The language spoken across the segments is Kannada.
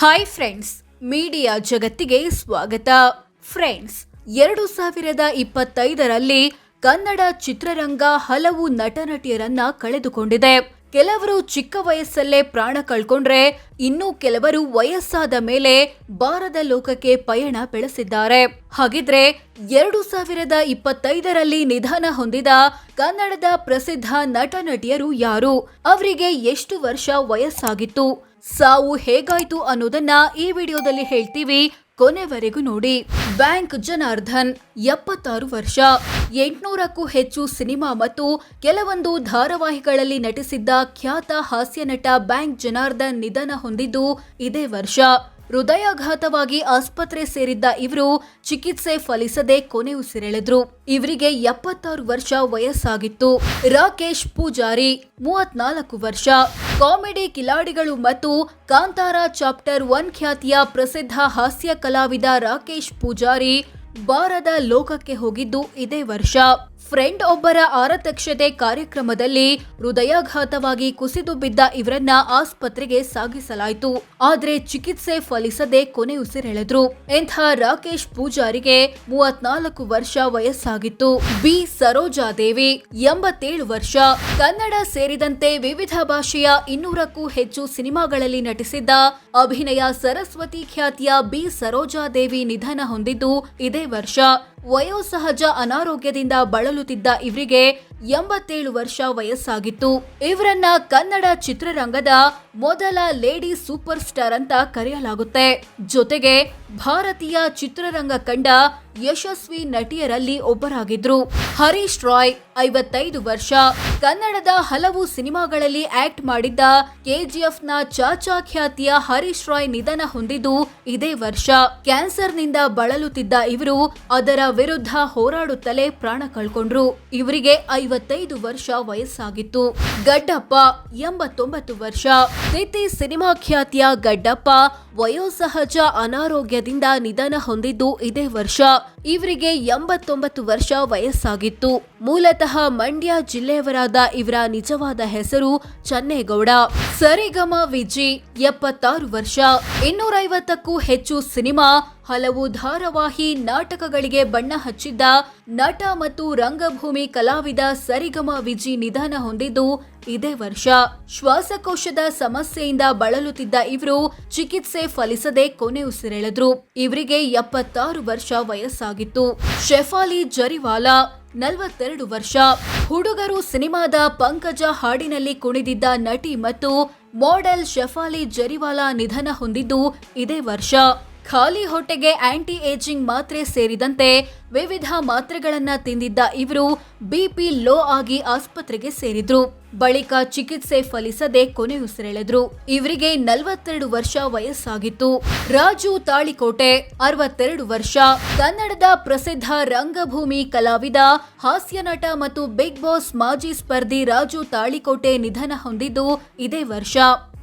ಹಾಯ್ ಫ್ರೆಂಡ್ಸ್, ಮೀಡಿಯಾ ಜಗತ್ತಿಗೆ ಸ್ವಾಗತ. ಫ್ರೆಂಡ್ಸ್, 2025ರಲ್ಲಿ ಕನ್ನಡ ಚಿತ್ರರಂಗ ಹಲವು ನಟನಟಿಯರನ್ನ ಕಳೆದುಕೊಂಡಿದೆ. ಕೆಲವರು ಚಿಕ್ಕ ವಯಸ್ಸಲ್ಲೇ ಪ್ರಾಣ ಕಳ್ಕೊಂಡ್ರೆ, ಇನ್ನು ಕೆಲವರು ವಯಸ್ಸಾದ ಮೇಲೆ ಬಾರದ ಲೋಕಕ್ಕೆ ಪಯಣ ಬೆಳೆಸಿದ್ದಾರೆ. ಹಾಗಿದ್ರೆ 2025ರಲ್ಲಿ ನಿಧನ ಹೊಂದಿದ ಕನ್ನಡದ ಪ್ರಸಿದ್ಧ ನಟನಟಿಯರು ಯಾರು? ಅವರಿಗೆ ಎಷ್ಟು ವರ್ಷ ವಯಸ್ಸಾಗಿತ್ತು? ಸಾವು ಹೇಗಾಯ್ತು ಅನ್ನೋದನ್ನ ಈ ವಿಡಿಯೋದಲ್ಲಿ ಹೇಳ್ತೀವಿ, ಕೊನೆವರೆಗೂ ನೋಡಿ. ಬ್ಯಾಂಕ್ ಜನಾರ್ದನ್ 76 ವರ್ಷ. 800ಕ್ಕೂ ಹೆಚ್ಚು ಸಿನಿಮಾ ಮತ್ತು ಕೆಲವೊಂದು ಧಾರಾವಾಹಿಗಳಲ್ಲಿ ನಟಿಸಿದ್ದ ಖ್ಯಾತ ಹಾಸ್ಯ ನಟ ಬ್ಯಾಂಕ್ ಜನಾರ್ದನ್ ನಿಧನ ಹೊಂದಿದ್ದು ಇದೇ ವರ್ಷ. ಹೃದಯಾಘಾತವಾಗಿ ಆಸ್ಪತ್ರೆ ಸೇರಿದ್ದ ಇವರು ಚಿಕಿತ್ಸೆ ಫಲಿಸದೆ ಕೊನೆಯುಸಿರೆಳೆದ್ರು. ಇವರಿಗೆ 76 ವರ್ಷ ವಯಸ್ಸಾಗಿತ್ತು. ರಾಕೇಶ್ ಪೂಜಾರಿ 34 ವರ್ಷ. ಕಾಮಿಡಿ ಕಿಲಾಡಿಗಳು ಮತ್ತು ಕಾಂತಾರ ಚಾಪ್ಟರ್ 1 ಖ್ಯಾತಿಯ ಪ್ರಸಿದ್ಧ ಹಾಸ್ಯ ಕಲಾವಿದ ರಾಕೇಶ್ ಪೂಜಾರಿ ಬಾರದ ಲೋಕಕ್ಕೆ ಹೋಗಿದ್ದು ಇದೇ ವರ್ಷ. ಫ್ರೆಂಡ್ ಒಬ್ಬರ ಆರತಕ್ಷತೆ ಕಾರ್ಯಕ್ರಮದಲ್ಲಿ ಹೃದಯಾಘಾತವಾಗಿ ಕುಸಿದು ಬಿದ್ದ ಇವರನ್ನ ಆಸ್ಪತ್ರೆಗೆ ಸಾಗಿಸಲಾಯಿತು. ಆದ್ರೆ ಚಿಕಿತ್ಸೆ ಫಲಿಸದೆ ಕೊನೆಯುಸಿರೆಳೆದ್ರು. ಇಂಥ ರಾಕೇಶ್ ಪೂಜಾರಿಗೆ 34 ವರ್ಷ ವಯಸ್ಸಾಗಿತ್ತು. ಬಿ ಸರೋಜಾದೇವಿ 87 ವರ್ಷ. ಕನ್ನಡ ಸೇರಿದಂತೆ ವಿವಿಧ ಭಾಷೆಯ 200ಕ್ಕೂ ಹೆಚ್ಚು ಸಿನಿಮಾಗಳಲ್ಲಿ ನಟಿಸಿದ್ದ ಅಭಿನಯ ಸರಸ್ವತಿ ಖ್ಯಾತಿಯ ಬಿ ಸರೋಜಾದೇವಿ ನಿಧನ ಹೊಂದಿದ್ದು ಇದೇ ವರ್ಷ. ವಯೋಸಹಜ ಅನಾರೋಗ್ಯದಿಂದ ಬಳಲುತ್ತಿದ್ದ ಇವರಿಗೆ 87 ವರ್ಷ ವಯಸ್ಸಾಗಿತ್ತು. ಇವರನ್ನ ಕನ್ನಡ ಚಿತ್ರರಂಗದ ಮೊದಲ ಲೇಡಿ ಸೂಪರ್ ಸ್ಟಾರ್ ಅಂತ ಕರೆಯಲಾಗುತ್ತೆ. ಜೊತೆಗೆ ಭಾರತೀಯ ಚಿತ್ರರಂಗ ಕಂಡ ಯಶಸ್ವಿ ನಟಿಯರಲ್ಲಿ ಒಬ್ಬರಾಗಿದ್ರು. ಹರೀಶ್ ರಾಯ್ 55 ವರ್ಷ. ಕನ್ನಡದ ಹಲವು ಸಿನಿಮಾಗಳಲ್ಲಿ ಆಕ್ಟ್ ಮಾಡಿದ್ದ ಕೆಜಿಎಫ್ನ ಚಾಚಾ ಖ್ಯಾತಿಯ ಹರೀಶ್ ರಾಯ್ ನಿಧನ ಹೊಂದಿದ್ದು ಇದೇ ವರ್ಷ. ಕ್ಯಾನ್ಸರ್ನಿಂದ ಬಳಲುತ್ತಿದ್ದ ಇವರು ಅದರ ವಿರುದ್ಧ ಹೋರಾಡುತ್ತಲೇ ಪ್ರಾಣ ಕಳ್ಕೊಂಡ್ರು. ಇವರಿಗೆ 55 ವರ್ಷ ವಯಸ್ಸಾಗಿತ್ತು. ಗಡ್ಡಪ್ಪ 89 ವರ್ಷ. ತಿಥಿ ಸಿನಿಮಾ ಖ್ಯಾತಿಯ ಗಡ್ಡಪ್ಪ ವಯೋಸಹಜ ಅನಾರೋಗ್ಯದಿಂದ ನಿಧನ ಹೊಂದಿದ್ದು ಇದೇ ವರ್ಷ. ಇವರಿಗೆ 89 ವರ್ಷ ವಯಸ್ಸಾಗಿತ್ತು. ಮೂಲತಃ ಮಂಡ್ಯ ಜಿಲ್ಲೆಯವರಾದ ಇವರ ನಿಜವಾದ ಹೆಸರು ಚನ್ನೇಗೌಡ. ಸರಿಗಮ ವಿಜಿ 76 ವರ್ಷ. 250ಕ್ಕೂ ಹೆಚ್ಚು ಸಿನಿಮಾ, ಹಲವು ಧಾರಾವಾಹಿ, ನಾಟಕಗಳಿಗೆ ಬಣ್ಣ ಹಚ್ಚಿದ್ದ ನಟ ಮತ್ತು ರಂಗಭೂಮಿ ಕಲಾವಿದ ಸರಿಗಮ ವಿಜಿ ನಿಧನ ಹೊಂದಿದ್ದು ಇದೇ ವರ್ಷ. ಶ್ವಾಸಕೋಶದ ಸಮಸ್ಯೆಯಿಂದ ಬಳಲುತ್ತಿದ್ದ ಇವರು ಚಿಕಿತ್ಸೆ ಫಲಿಸದೆ ಕೊನೆಯುಸಿರೆಳೆದ್ರು. ಇವರಿಗೆ 76 ವರ್ಷ ವಯಸ್ಸಾಗಿತ್ತು. ಶೆಫಾಲಿ ಜರಿವಾಲಾ 42 ವರ್ಷ. ಹುಡುಗರು ಸಿನಿಮಾದ ಪಂಕಜ ಹಾಡಿನಲ್ಲಿ ಕುಣಿದಿದ್ದ ನಟಿ ಮತ್ತು ಮಾಡೆಲ್ ಶೆಫಾಲಿ ಜರಿವಾಲಾ ನಿಧನ ಹೊಂದಿದ್ದು ಇದೇ ವರ್ಷ. ಖಾಲಿ ಹೊಟ್ಟೆಗೆ ಆಂಟಿ ಏಜಿಂಗ್ ಮಾತ್ರೆ ಸೇರಿದಂತೆ ವಿವಿಧ ಮಾತ್ರೆಗಳನ್ನ ತಿಂದಿದ್ದ ಇವರು ಬಿಪಿ ಲೋ ಆಗಿ ಆಸ್ಪತ್ರೆಗೆ ಸೇರಿದ್ರು. ಬಳಿಕ ಚಿಕಿತ್ಸೆ ಫಲಿಸದೆ ಕೊನೆಯುಸಿರೆಳೆದ್ರು. ಇವರಿಗೆ 42 ವರ್ಷ ವಯಸ್ಸಾಗಿತ್ತು. ರಾಜು ತಾಳಿಕೋಟೆ 62 ವರ್ಷ. ಕನ್ನಡದ ಪ್ರಸಿದ್ಧ ರಂಗಭೂಮಿ ಕಲಾವಿದ, ಹಾಸ್ಯ ನಟ ಮತ್ತು ಬಿಗ್ ಬಾಸ್ ಮಾಜಿ ಸ್ಪರ್ಧಿ ರಾಜು ತಾಳಿಕೋಟೆ ನಿಧನ ಹೊಂದಿದ್ದು ಇದೇ ವರ್ಷ.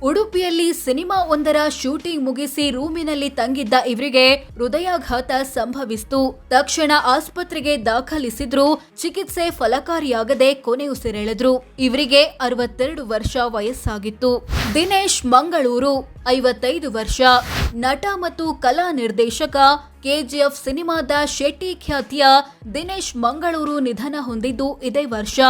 ಉಡುಪಿಯಲ್ಲಿ ಸಿನಿಮಾ ಒಂದರ ಶೂಟಿಂಗ್ ಮುಗಿಸಿ ರೂಮಿನಲ್ಲಿ ತಂಗಿದ್ದ ಇವರಿಗೆ ಹೃದಯಾಘಾತ ಸಂಭವಿಸಿತು. ತಕ್ಷಣ ಆಸ್ಪತ್ರೆಗೆ ದಾಖಲಿಸಿದ್ರು. ಚಿಕಿತ್ಸೆ ಫಲಕಾರಿಯಾಗದೆ ಕೊನೆಯುಸಿರೆಳೆದ್ರು. ಇವರಿಗೆ 62 ವರ್ಷ ವಯಸ್ಸಾಗಿತ್ತು. ದಿನೇಶ್ ಮಂಗಳೂರು 55 ವರ್ಷ. ನಟ ಮತ್ತು ಕಲಾ ನಿರ್ದೇಶಕ. ಕೆಜಿಎಫ್ ಸಿನಿಮಾದ ಶೆಟ್ಟಿ ಖ್ಯಾತಿಯ ದಿನೇಶ್ ಮಂಗಳೂರು ನಿಧನ ಹೊಂದಿದ್ದು ಇದೇ ವರ್ಷ.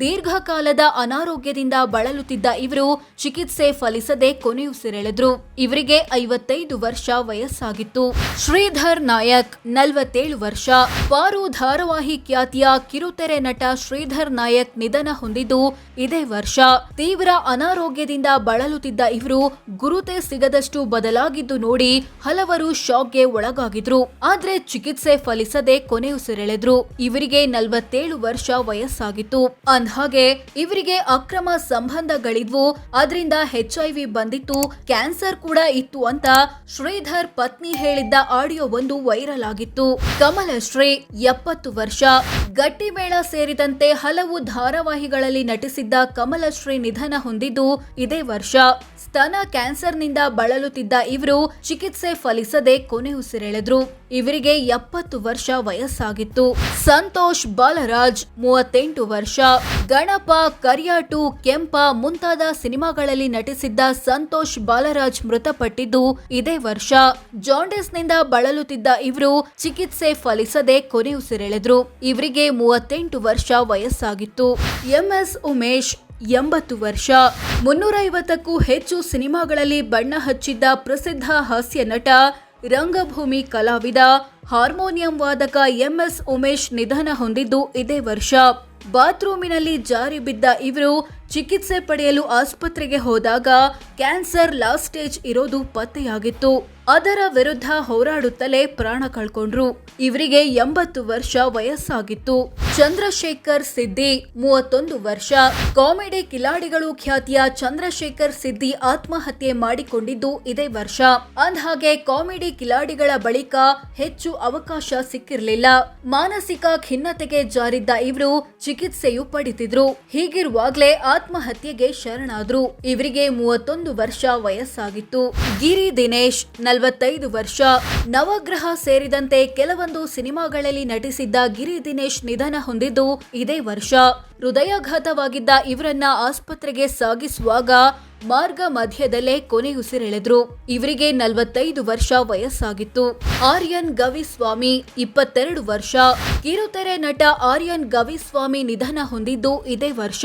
ದೀರ್ಘಕಾಲದ ಅನಾರೋಗ್ಯದಿಂದ ಬಳಲುತ್ತಿದ್ದ ಇವರು ಚಿಕಿತ್ಸೆ ಫಲಿಸದೆ ಕೊನೆಯುಸಿರೆಳೆದ್ರು. ಇವರಿಗೆ 55 ವರ್ಷ ವಯಸ್ಸಾಗಿತ್ತು. ಶ್ರೀಧರ್ ನಾಯಕ್ 47 ವರ್ಷ. ಪಾರು ಧಾರಾವಾಹಿ ಖ್ಯಾತಿಯ ಕಿರುತೆರೆ ನಟ ಶ್ರೀಧರ್ ನಾಯಕ್ ನಿಧನ ಹೊಂದಿದ್ದು ಇದೇ ವರ್ಷ. ತೀವ್ರ ಅನಾರೋಗ್ಯದಿಂದ ಬಳಲುತ್ತಿದ್ದ ಇವರು ಗುರುತೆ ಸಿಗದಷ್ಟು ಬದಲಾಗಿದ್ದು ನೋಡಿ ಹಲವರು ಶಾಕ್ಗೆ ಒಳಗಾಗಿದ್ರು. ಆದ್ರೆ ಚಿಕಿತ್ಸೆ ಫಲಿಸದೆ ಕೊನೆಯುಸಿರೆಳೆದ್ರು. ಇವರಿಗೆ 47 ವರ್ಷ ವಯಸ್ಸಾಗಿತ್ತು. ಅಂದ್ಹಾಗೆ ಇವರಿಗೆ ಅಕ್ರಮ ಸಂಬಂಧಗಳಿದ್ವು, ಅದರಿಂದ HIV ಬಂದಿತ್ತು, ಕ್ಯಾನ್ಸರ್ ಕೂಡ ಇತ್ತು ಅಂತ ಶ್ರೀಧರ್ ಪತ್ನಿ ಹೇಳಿದ್ದ ಆಡಿಯೋ ಒಂದು ವೈರಲ್ ಆಗಿತ್ತು. ಕಮಲಶ್ರೀ 70 ವರ್ಷ. ಗಟ್ಟಿಮೇಳ ಸೇರಿದಂತೆ ಹಲವು ಧಾರಾವಾಹಿಗಳಲ್ಲಿ ನಟಿಸಿದ್ದ ಕಮಲಶ್ರೀ ನಿಧನ ಹೊಂದಿದ್ದು ಇದೇ ವರ್ಷ. ಸ್ತನ ಕ್ಯಾನ್ಸರ್ನಿಂದ ಬಳಲುತ್ತಿದ್ದ ಇವರು ಚಿಕಿತ್ಸೆ ಫಲಿಸದೆ ಕೊನೆಯುಸಿರೆಳೆದ್ರು. ಇವರಿಗೆ 70 ವರ್ಷ ವಯಸ್ಸಾಗಿತ್ತು. ಸಂತೋಷ್ ಬಾಲರಾಜ್ 38 ವರ್ಷ. ಗಣಪ, ಕರಿಯಾಟು, ಕೆಂಪ ಮುಂತಾದ ಸಿನಿಮಾಗಳಲ್ಲಿ ನಟಿಸಿದ್ದ ಸಂತೋಷ್ ಬಾಲರಾಜ್ ಮೃತಪಟ್ಟಿದ್ದು ಇದೇ ವರ್ಷ. ಜಾಂಡಿಸ್ನಿಂದ ಬಳಲುತ್ತಿದ್ದ ಇವರು ಚಿಕಿತ್ಸೆ ಫಲಿಸದೆ ಕೊನೆಯುಸಿರೆಳೆದ್ರು. ಇವರಿಗೆ 38 ವರ್ಷ ವಯಸ್ಸಾಗಿತ್ತು. MS ಉಮೇಶ್ 80 ವರ್ಷ. 350ಕ್ಕೂ ಹೆಚ್ಚು ಸಿನಿಮಾಗಳಲ್ಲಿ ಬಣ್ಣ ಹಚ್ಚಿದ್ದ ಪ್ರಸಿದ್ಧ ಹಾಸ್ಯ ನಟ, ರಂಗಭೂಮಿ ಕಲಾವಿದ, ಹಾರ್ಮೋನಿಯಂ ವಾದಕ MS ಉಮೇಶ್ ನಿಧನ ಹೊಂದಿದ್ದು ಇದೇ ವರ್ಷ. ಬಾತ್ರೂಮಿನಲ್ಲಿ ಜಾರಿ ಬಿದ್ದ ಇವರು ಚಿಕಿತ್ಸೆ ಪಡೆಯಲು ಆಸ್ಪತ್ರೆಗೆ ಹೋದಾಗ ಕ್ಯಾನ್ಸರ್ ಲಾಸ್ಟ್ ಸ್ಟೇಜ್ ಇರೋದು ಪತ್ತೆಯಾಗಿತ್ತು. ಅದರ ವಿರುದ್ಧ ಹೋರಾಡುತ್ತಲೇ ಪ್ರಾಣ ಕಳ್ಕೊಂಡ್ರು. ಇವರಿಗೆ 80 ವರ್ಷ ವಯಸ್ಸಾಗಿತ್ತು. ಚಂದ್ರಶೇಖರ್ ಸಿದ್ದಿ 31 ವರ್ಷ. ಕಾಮಿಡಿ ಕಿಲಾಡಿಗಳು ಖ್ಯಾತಿಯ ಚಂದ್ರಶೇಖರ್ ಸಿದ್ದಿ ಆತ್ಮಹತ್ಯೆ ಮಾಡಿಕೊಂಡಿದ್ದು ಇದೇ ವರ್ಷ. ಅಂದ್ಹಾಗೆ ಕಾಮಿಡಿ ಕಿಲಾಡಿಗಳ ಬಳಿಕ ಹೆಚ್ಚು ಅವಕಾಶ ಸಿಕ್ಕಿರಲಿಲ್ಲ. ಮಾನಸಿಕ ಖಿನ್ನತೆಗೆ ಜಾರಿದ್ದ ಇವರು ಚಿಕಿತ್ಸೆಯು ಪಡಿತಿದ್ರು. ಹೀಗಿರುವಾಗ್ಲೇ ಆತ್ಮಹತ್ಯೆಗೆ ಶರಣಾದ್ರು. ಇವರಿಗೆ 31 ವರ್ಷ ವಯಸ್ಸಾಗಿತ್ತು. ಗಿರಿ ದಿನೇಶ್ 45 ವರ್ಷ. ನವಗ್ರಹ ಸೇರಿದಂತೆ ಕೆಲವೊಂದು ಸಿನಿಮಾಗಳಲ್ಲಿ ನಟಿಸಿದ್ದ ಗಿರಿ ದಿನೇಶ್ ನಿಧನ ಹೊಂದಿದ್ದು ಇದೇ ವರ್ಷ. ಹೃದಯಾಘಾತವಾಗಿದ್ದ ಇವರನ್ನ ಆಸ್ಪತ್ರೆಗೆ ಸಾಗಿಸುವಾಗ ಮಾರ್ಗ ಮಧ್ಯದಲ್ಲೇ ಕೊನೆಯುಸಿರೆಳೆದ್ರು. ಇವರಿಗೆ 45 ವರ್ಷ ವಯಸ್ಸಾಗಿತ್ತು. ಆರ್ಯನ್ ಗವಿಸ್ವಾಮಿ 22 ವರ್ಷ. ಕಿರುತೆರೆ ನಟ ಆರ್ಯನ್ ಗವಿಸ್ವಾಮಿ ನಿಧನ ಹೊಂದಿದ್ದು ಇದೇ ವರ್ಷ.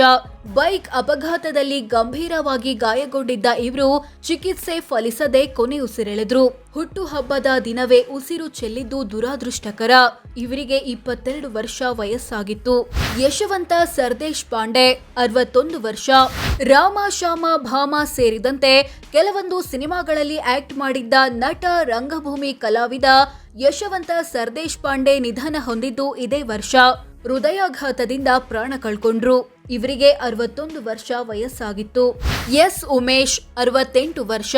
ಬೈಕ್ ಅಪಘಾತದಲ್ಲಿ ಗಂಭೀರವಾಗಿ ಗಾಯಗೊಂಡಿದ್ದ ಇವರು ಚಿಕಿತ್ಸೆ ಫಲಿಸದೆ ಕೊನೆಯುಸಿರೆಳೆದ್ರು. ಹುಟ್ಟುಹಬ್ಬದ ದಿನವೇ ಉಸಿರು ಚೆಲ್ಲಿದ್ದು ದುರಾದೃಷ್ಟಕರ. ಇವರಿಗೆ 22 ವರ್ಷ ವಯಸ್ಸಾಗಿತ್ತು. ಯಶವಂತ ಸರ್ದೇಶ್ ಪಾಂಡೆ 61 ವರ್ಷ. ರಾಮ ಶ್ಯಾಮ ಭಾಮ ಸೇರಿದಂತೆ ಕೆಲವೊಂದು ಸಿನಿಮಾಗಳಲ್ಲಿ ಆಕ್ಟ್ ಮಾಡಿದ್ದ ನಟ, ರಂಗಭೂಮಿ ಕಲಾವಿದ ಯಶವಂತ ಸರ್ದೇಶ್ ಪಾಂಡೆ ನಿಧನ ಹೊಂದಿದ್ದು ಇದೇ ವರ್ಷ. ಹೃದಯಾಘಾತದಿಂದ ಪ್ರಾಣ ಕಳ್ಕೊಂಡ್ರು. ಇವರಿಗೆ 61 ವರ್ಷ ವಯಸ್ಸಾಗಿತ್ತು. S ಉಮೇಶ್ 68 ವರ್ಷ.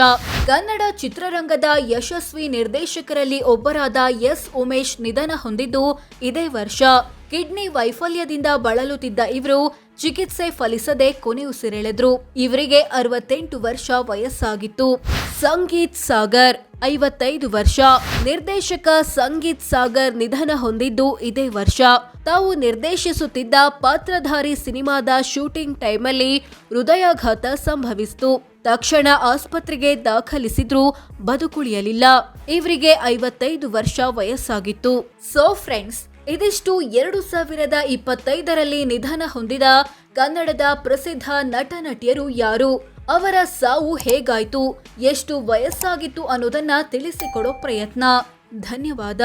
ಕನ್ನಡ ಚಿತ್ರರಂಗದ ಯಶಸ್ವಿ ನಿರ್ದೇಶಕರಲ್ಲಿ ಒಬ್ಬರಾದ S ಉಮೇಶ್ ನಿಧನ ಹೊಂದಿದ್ದು ಇದೇ ವರ್ಷ. ಕಿಡ್ನಿ ವೈಫಲ್ಯದಿಂದ ಬಳಲುತ್ತಿದ್ದ ಇವರು ಚಿಕಿತ್ಸೆ ಫಲಿಸದೆ ಕೊನೆಯುಸಿರೆಳೆದ್ರು. ಇವರಿಗೆ 68 ವರ್ಷ ವಯಸ್ಸಾಗಿತ್ತು. ಸಂಗೀತ್ ಸಾಗರ್ 55 ವರ್ಷ. ನಿರ್ದೇಶಕ ಸಂಗೀತ್ ಸಾಗರ್ ನಿಧನ ಹೊಂದಿದ್ದು ಇದೇ ವರ್ಷ. ತಾವು ನಿರ್ದೇಶಿಸುತ್ತಿದ್ದ ಪಾತ್ರಧಾರಿ ಸಿನಿಮಾದ ಶೂಟಿಂಗ್ ಟೈಮಲ್ಲಿ ಹೃದಯಾಘಾತ ಸಂಭವಿಸಿತು. ತಕ್ಷಣ ಆಸ್ಪತ್ರೆಗೆ ದಾಖಲಿಸಿದ್ರೂ ಬದುಕುಳಿಯಲಿಲ್ಲ. ಇವರಿಗೆ 55 ವರ್ಷ ವಯಸ್ಸಾಗಿತ್ತು. ಸೋ ಫ್ರೆಂಡ್ಸ್, ಇದಿಷ್ಟು 2025ರಲ್ಲಿ ನಿಧನ ಹೊಂದಿದ ಕನ್ನಡದ ಪ್ರಸಿದ್ಧ ನಟ ನಟಿಯರು ಯಾರು, ಅವರ ಸಾವು ಹೇಗಾಯ್ತು, ಎಷ್ಟು ವಯಸ್ಸಾಗಿತ್ತು ಅನ್ನೋದನ್ನ ತಿಳಿಸಿಕೊಡೋ ಪ್ರಯತ್ನ. ಧನ್ಯವಾದ.